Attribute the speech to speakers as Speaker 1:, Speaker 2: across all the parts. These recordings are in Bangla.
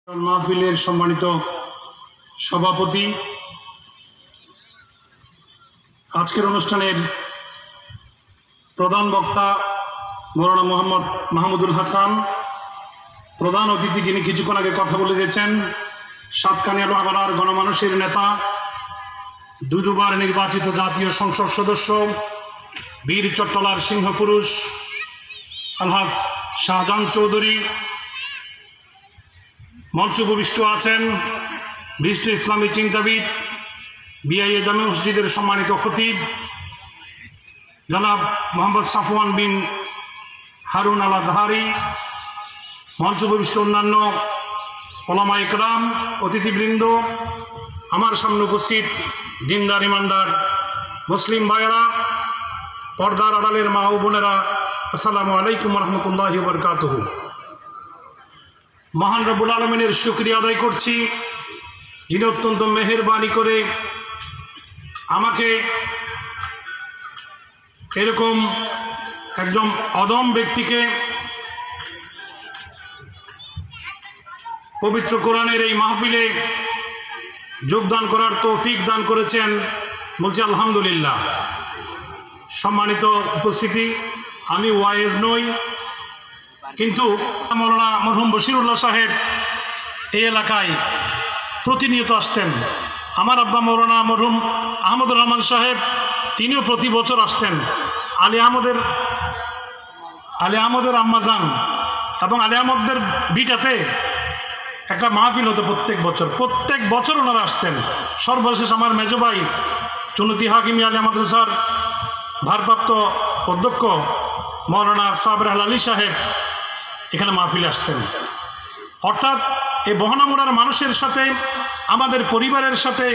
Speaker 1: মাহফিলের সম্মানিত সভাপতি, আজকের অনুষ্ঠানের প্রধান বক্তা মৌলানা মোহাম্মদ মাহমুদুল হাসান, প্রধান অতিথি যিনি কিছুক্ষণ আগে কথা বলে গেছেন, সাতকানিয়া লোহাগাড়ার গণমানুষের নেতা, দুবার নির্বাচিত জাতীয় সংসদ সদস্য, বীর চট্টলার সিংহপুরুষ আলহাজ শাহজাহান চৌধুরী, মঞ্চ উপবিষ্ট আছেন বিশিষ্ট ইসলামী চিন্তাবিদ, বিআইএ জামে মসজিদের সম্মানিত খতিব জনাব মোহাম্মদ সাফওয়ান বিন হারুন আল আজহারি, মঞ্চ উপবিষ্ট অন্যান্য ওলামা ইকরাম, অতিথিবৃন্দ, আমার সামনে উপস্থিত দিনদার ইমানদার মুসলিম ভাইয়েরা, পর্দার আড়ালের মা ও বোনেরা, আসসালামু আলাইকুম রহমতুল্লাহি ওয়া বারাকাতুহু। মহান রব্বুল আলমিনের শুকরিয়া আদায় করছি, যিনি অত্যন্ত মেহেরবানি করে আমাকে এরকম একজন অদম ব্যক্তিকে পবিত্র কোরআনের এই মাহফিলে যোগদান করার তৌফিক দান করেছেন। বলছি আলহামদুলিল্লাহ। সম্মানিত উপস্থিতি, আমি ওয়াইজ নই, কিন্তু মৌলানা মরহুম বশিরুল্লাহ সাহেব এই এলাকায় প্রতিনিয়ত আসতেন। আমার আব্বা মৌলানা মরহুম আহমদুর রহমান সাহেব, তিনিও প্রতি বছর আসতেন। আলী আহমদের আম্মাজান এবং আলী আহমদের বিটাতে একটা মাহফিল হতো প্রত্যেক বছর ওনারা আসতেন। সর্বশেষ আমার মেজো ভাই চুনতি হাকিমি আলী মাদ্রাসার ভারপ্রাপ্ত অধ্যক্ষ মৌলানা সাবর আলী সাহেব এখানে মাহফিলে আসতেন। অর্থাৎ এই বহনামুড়ার মানুষের সাথে আমাদের পরিবারের সাথে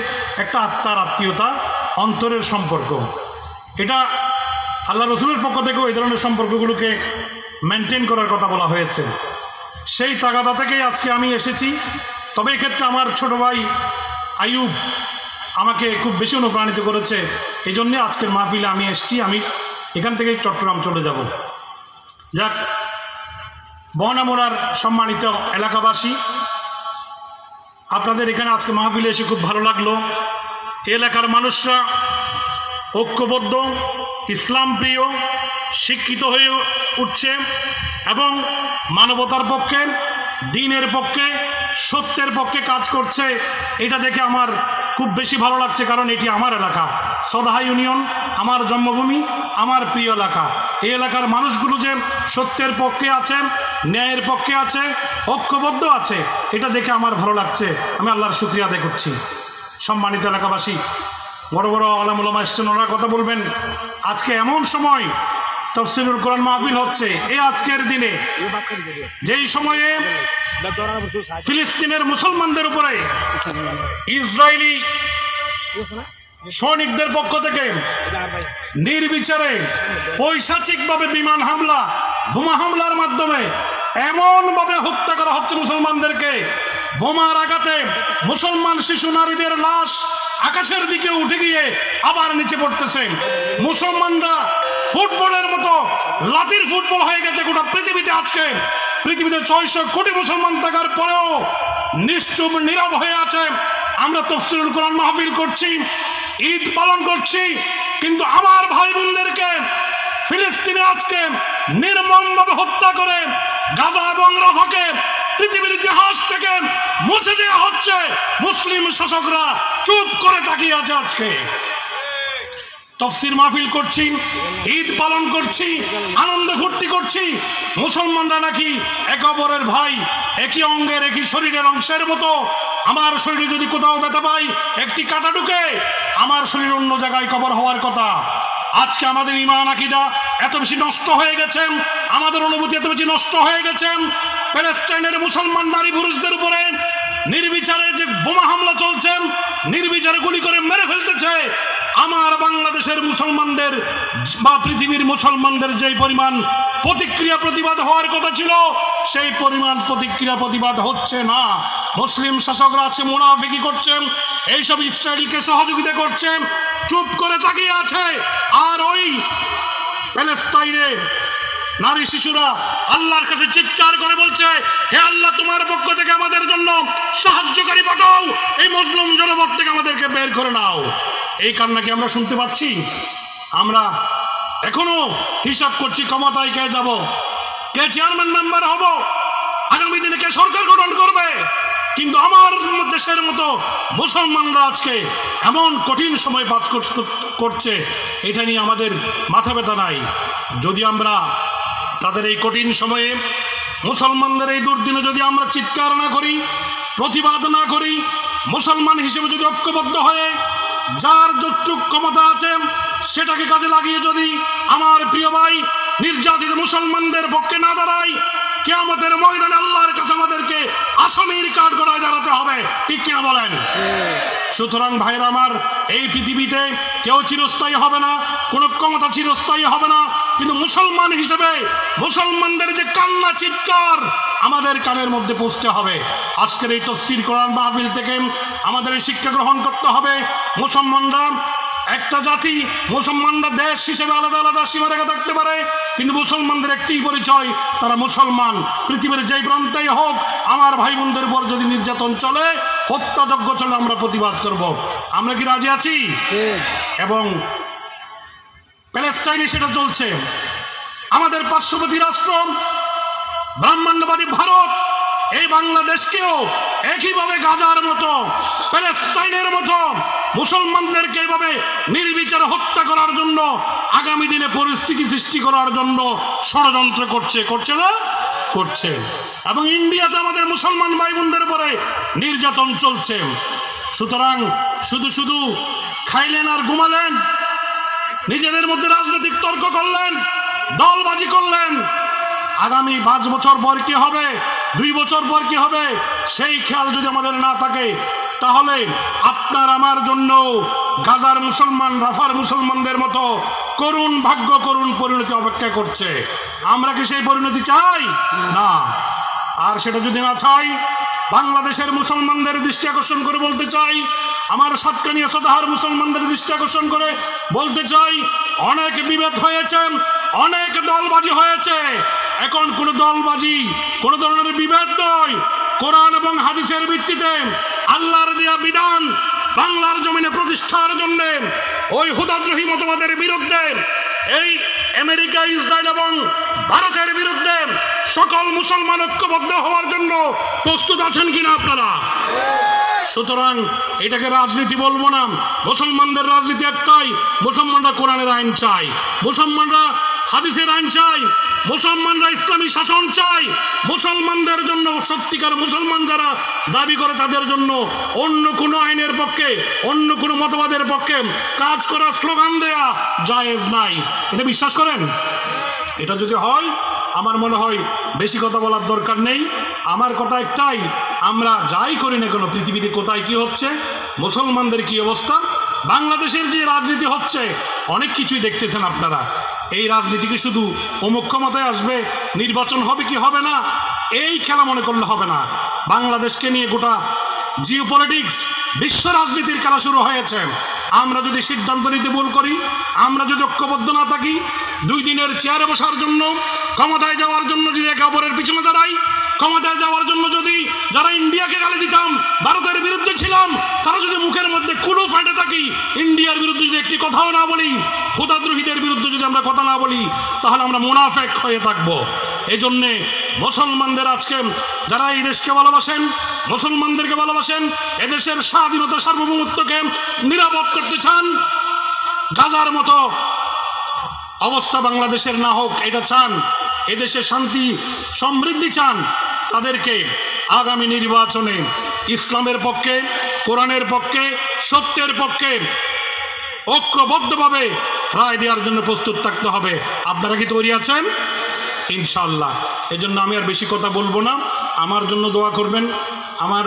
Speaker 1: একটা আত্মার আত্মীয়তা, অন্তরের সম্পর্ক, এটা আল্লাহ রসুলের পক্ষ থেকেও এই ধরনের সম্পর্কগুলোকে মেনটেন করার কথা বলা হয়েছে। সেই তাগাদা থেকেই আজকে আমি এসেছি। তবে এক্ষেত্রে আমার ছোট ভাই আইয়ুব আমাকে খুব বেশি অনুপ্রাণিত করেছে, এই জন্যে আজকের মাহফিলে আমি এসেছি। আমি এখান থেকেই চট্টগ্রাম চলে যাব। যাক, বহনামুড়ার সম্মানিত এলাকাবাসী, আপনাদের এখানে আজকে মাহফিলে এসে খুব ভালো লাগলো। এলাকার মানুষরা ঐক্যবদ্ধ, ইসলাম প্রিয়, শিক্ষিত হয়ে উঠছে এবং মানবতার পক্ষে, দ্বীনের পক্ষে, সত্যের পক্ষে কাজ করছে। এটা দেখে আমার খুব বেশি ভালো লাগছে, কারণ এটি আমার এলাকা, সদহা ইউনিয়ন, আমার জন্মভূমি, আমার প্রিয় এলাকা। এই এলাকার মানুষগুলো যে সত্যের পক্ষে আছে, ন্যায়ের পক্ষে আছে, ঐক্যবদ্ধ আছে, এটা দেখে আমার ভালো লাগছে। আমি আল্লাহর শুকরিয়া আদায় করছি। সম্মানিত এলাকাবাসী, বড় বড় আলেম ওলামা এসছেন, ওনারা কথা বলবেন। আজকে এমন সময় তাফসীরুল কোরআন মাহফিল হচ্ছে, এই আজকের দিনে, যেই সময়ে ফিলিস্তিনের মুসলমানদের উপরে ইসরায়েলি সৈনিকদের পক্ষ থেকে নির্বিচারে পৈশাচিকভাবে বিমান হামলা, বোমা হামলার মাধ্যমে এমনভাবে হত্যা করা হচ্ছে মুসলমানদেরকে। বোমার আঘাতে মুসলমান শিশু নারীদের লাশ আকাশের দিকে উঠে গিয়ে আবার নিচে পড়তেছে। মুসলমানরা ফুটবলের মতো লাতির ফুটবল হয়ে গেছে গোটা পৃথিবীতে। আজকে পৃথিবীতে 600 কোটি মুসলমান থাকার পরেও নিশ্চুপ নীরব হয়ে আছে। আমরা তাফসীরুল কোরআন মাহফিল করছি, ঈদ পালন করছি, কিন্তু আমার ভাই বোনদেরকে ফিলিস্তিনে আজকে নির্মমভাবে হত্যা করে গাজা এবং রাফাকে পৃথিবীর ইতিহাস থেকে মুছে দেওয়া হচ্ছে। মুসলিম শাসকরা চুপ করে তাকিয়ে আছে। আজকে তাফসীর মাহফিল করছি, ঈদ পালন করছি, আনন্দ ফুর্তি করছি। মুসলমানরা নাকি একে অপরের ভাই, একই অঙ্গের, একই শরীরের অংশের মতো। আমার শরীরে যদি কোথাও ব্যথা পাই, একটি কাঁটা ঢুকে, আমার শরীর অন্য জায়গায় কবর হওয়ার কথা। আজকে আমাদের ঈমান আকীদা এত বেশি নষ্ট হয়ে গেছে, আমাদের অনুভূতি এত বেশি নষ্ট হয়ে গেছে। প্যালেস্টাইনের মুসলমান নারী পুরুষদের উপরে নির্বিচারে যে বোমা হামলা চলছে, নির্বিচারে গুলি করে মেরে ফেলতেছে। আমার বাংলাদেশের মুসলমানদের বা পৃথিবীর মুসলমানদের যে পরিমাণ প্রতিক্রিয়া প্রতিবাদ হওয়ার কথা ছিল, সেই পরিমাণ প্রতিক্রিয়া প্রতিবাদ হচ্ছে না। মুসলিম শাসকরা আছে মুনাফিকি করছেন, এইসব ইসরায়েলকে সহযোগিতা করছে, চুপ করে তাকিয়ে আছে। আর ওই প্যালেস্টাইনে নারী শিশুরা আল্লাহর কাছে চিৎকার করে বলছে, হে আল্লাহ, তোমার পক্ষ থেকে আমাদের জন্য সাহায্যকারী পাঠাও, এই মজলুম জনপদ থেকে আমাদেরকে বের করে নাও। এই কান্না কি আমরা শুনতে পাচ্ছি? আমরা এখনো হিসাব করছি ক্ষমতায় কে যাব, কে চেয়ারম্যান মেম্বার হব, আগামী দিনে কে সরকার গঠন করবে। কিন্তু আমার দেশের মতো মুসলমানরা আজকে এমন কঠিন সময় পার করছে, এটা নিয়ে আমাদের মাথা ব্যথা নাই। যদি আমরা তাদের এই কঠিন সময়ে, মুসলমানদের এই দুর্দিনে যদি আমরা চিৎকার না করি, প্রতিবাদ না করি, মুসলমান হিসেবে যদি ঐক্যবদ্ধ হয়ে যার যতটুক ক্ষমতা আছে সেটাকে কাজে লাগিয়ে যদি আমার প্রিয় ভাই নির্যাতিত মুসলমানদের পক্ষে না দাঁড়াই, কিয়ামতের ময়দানে আল্লাহর কাছে আমাদেরকে আসামির কাঠগড়ায় দাঁড়াতে হবে। ঠিক কিনা বলেন? সুতরাং ভাইরা আমার, এই পৃথিবীতে কেউ চিরস্থায়ী হবে না, কোনো ক্ষমতা চিরস্থায়ী হবে না, কিন্তু মুসলমান হিসেবে মুসলমানদের যে কান্না চিৎকার আমাদের কানের মধ্যে পৌঁছতে হবে। আজকের এই তাফসীর কোরআন মাহফিল থেকে আমাদের এই শিক্ষা গ্রহণ করতে হবে। মুসলমানরা একটা জাতি, মুসলমানরা দেশ হিসেবে আলাদা আলাদা সীমারেখা থাকতে পারে, কিন্তু মুসলমানদের একটি পরিচয়, তারা মুসলমান। পৃথিবীর যেই প্রান্তেই হোক, আমার ভাই বোনদের উপর যদি নির্যাতন চলে, হত্যাযজ্ঞ চলে, আমরা প্রতিবাদ করব। আমরা কি রাজি আছি? এবং প্যালেস্টাইনে সেটা চলছে। আমাদের পার্শ্ববর্তী রাষ্ট্র ব্রাহ্মণ্যবাদী ভারত এই বাংলাদেশকেও একইভাবে গাজার মতো, প্যালেস্টাইনের মতো মুসলমানদেরকে এইভাবে নির্বিচারে হত্যা করার জন্য, আগামী দিনে পরিস্থিতি সৃষ্টি করার জন্য ষড়যন্ত্র করছে। করছে না? করছে। এবং ইন্ডিয়াতে আমাদের মুসলমান ভাই বোনদের উপরে নির্যাতন চলছে। সুতরাং শুধু শুধু খাইলেন আর ঘুমালেন, নিজেদের মধ্যে রাজনৈতিক তর্ক করলেন, দলবাজি করলেন, আগামী 5 বছর পর কি হবে, 2 বছর পর কি হবে, সেই খেয়াল যদি আমাদের না থাকে, তাহলে আপনার আমার জন্য গাজার মুসলমান, রাফার মুসলমানদের মতো করুণ ভাগ্য, করুণ পরিণতি অপেক্ষা করছে। আমরা কি সেই পরিণতি চাই? না। আর সেটা যদি না চাই, বাংলাদেশের মুসলমানদের দৃষ্টি আকর্ষণ করে বলতে চাই, আমার সাতকানিয়া সদাহার মুসলমানদের দৃষ্টি আকর্ষণ করে বলতে চাই, অনেক বিভেদ হয়েছে, অনেক দলবাজি হয়েছে। এখন কোনো দলবাজি, কোনো ধরনের বিভেদ নয়, কোরআন এবং হাদিসের ভিত্তিতে আল্লাহর দেয়া বিধান বাংলার জমিনে প্রতিষ্ঠার জন্য ওই হুদাদ্রোহী মতবাদের বিরুদ্ধে, এই আমেরিকা, ইসরায়েল এবং ভারতের বিরুদ্ধে সকল মুসলমান ঐক্যবদ্ধ হওয়ার জন্য প্রস্তুত আছেন কিনা আপনারা? সুতরাং এটাকে রাজনীতি বলবো না। মুসলমানদের রাজনীতি একটাই, মুসলমানরা কোরআনের আইন চাই, মুসলমানরা হাদিসের আইন চাই, মুসলমানরা ইসলামী শাসন চাই। মুসলমানদের জন্য, সত্যিকার মুসলমান যারা দাবি করে, তাদের জন্য অন্য কোনো আইনের পক্ষে, অন্য কোনো মতবাদের পক্ষে কাজ করা, স্লোগান দেয়া জায়েজ নাই। এটা বিশ্বাস করেন? এটা যদি হয়, আমার মনে হয় বেশি কথা বলার দরকার নেই। আমার কথা একটাই, আমরা যাই করি না কেন, পৃথিবীতে কোথায় কি হচ্ছে, মুসলমানদের কি অবস্থা, বাংলাদেশের যে রাজনীতি হচ্ছে, অনেক কিছুই দেখতেছেন আপনারা। এই রাজনীতিকে শুধু অমুক ক্ষমতায় আসবে, নির্বাচন হবে কি হবে না, এই খেলা মনে করলে হবে না। বাংলাদেশকে নিয়ে গোটা জিওপলিটিক্স, বিশ্ব রাজনীতির খেলা শুরু হয়েছে। আমরা যদি সিদ্ধান্ত নিতে ভুল করি, আমরা যদি ঐক্যবদ্ধ না থাকি, 2 দিনের চেয়ারে বসার জন্য, ক্ষমতায় যাওয়ার জন্য যদি একে অপরের পিছনে দাঁড়াই, ক্ষমতায় যাওয়ার জন্য যদি যারা ইন্ডিয়াকে গালি দিতাম, ভারতের বিরুদ্ধে ছিলাম, তারা যদি মুখের মধ্যে কুলু ফাটে থাকি, ইন্ডিয়ার বিরুদ্ধে যদি একটি কথাও না বলি, খোদাদ্রোহীদের বিরুদ্ধে যদি আমরা কথা না বলি, তাহলে আমরা মুনাফেক হয়ে থাকবো। এই জন্যে মুসলমানদের আজকে যারা এই দেশকে ভালোবাসেন, মুসলমানদেরকে ভালোবাসেন, এদেশের স্বাধীনতা, সার্বভৌমত্বকে নিরাপদ করতে চান, গাজার মতো অবস্থা বাংলাদেশের না হোক এটা চান, এদেশে শান্তি সমৃদ্ধি চান, তাদেরকে আগামী নির্বাচনে ইসলামের পক্ষে, কোরআনের পক্ষে, সত্যের পক্ষে ঐক্যবদ্ধভাবে রায় দেওয়ার জন্য প্রস্তুত থাকতে হবে। আপনারা কি তৈরি আছেন? ইনশাআল্লাহ। এই জন্য আমি আর বেশি কথা বলবো না। আমার জন্য দোয়া করবেন, আমার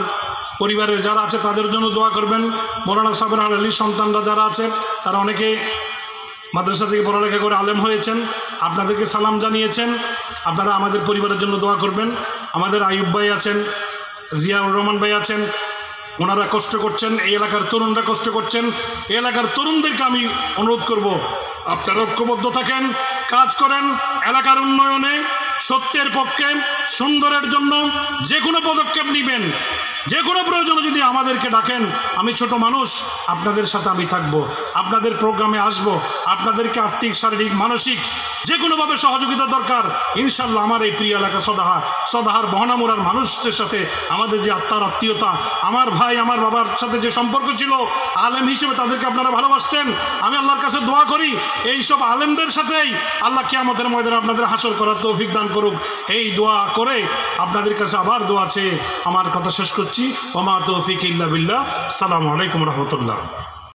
Speaker 1: পরিবারের যারা আছে তাদের জন্য দোয়া করবেন। মৌলানা সাবের আলীর সন্তানরা যারা আছে, তারা অনেকে মাদ্রাসা থেকে পড়ালেখা করে আলেম হয়েছেন, আপনাদেরকে সালাম জানিয়েছেন। আপনারা আমাদের পরিবারের জন্য দোয়া করবেন। আমাদের আইয়ুব ভাই আছেন, জিয়াউর রহমান ভাই আছেন, ওনারা কষ্ট করছেন, এই এলাকার তরুণরা কষ্ট করছেন। এই এলাকার তরুণদেরকে আমি অনুরোধ করব, আপনারা ঐক্যবদ্ধ থাকেন, কাজ করেন এলাকার উন্নয়নে, সত্যের পক্ষে, সুন্দরের জন্য যে কোনো পদক্ষেপ নেবেন। যে কোনো প্রয়োজনে যদি আমাদেরকে ডাকেন, আমি ছোট মানুষ, আপনাদের সাথে আমি থাকব, আপনাদের প্রোগ্রামে আসব, আপনাদেরকে আর্থিক, শারীরিক, মানসিক যে কোনোভাবে সহযোগিতা দরকার ইনশাল্লাহ। আমার এই প্রিয় এলাকা সদাহার বহনামুরার মানুষদের সাথে আমাদের যে আত্মার আত্মীয়তা, আমার ভাই আমার বাবার সাথে যে সম্পর্ক ছিল, আলেম হিসেবে তাদেরকে আপনারা ভালোবাসতেন, আমি আল্লাহর কাছে দোয়া করি এই সব আলেমদের সাথেই আল্লাহ কিয়ামতের ময়দানে আপনাদের হাসর করার তৌফিক দান করুক। এই দোয়া করে আপনাদের কাছে আবার দোয়া চেয়ে আমার কথা শেষ করছি। ওমা তৌফিক ইল্লা বিল্লাহ। আসসালামু আলাইকুম রহমতুল্লাহ।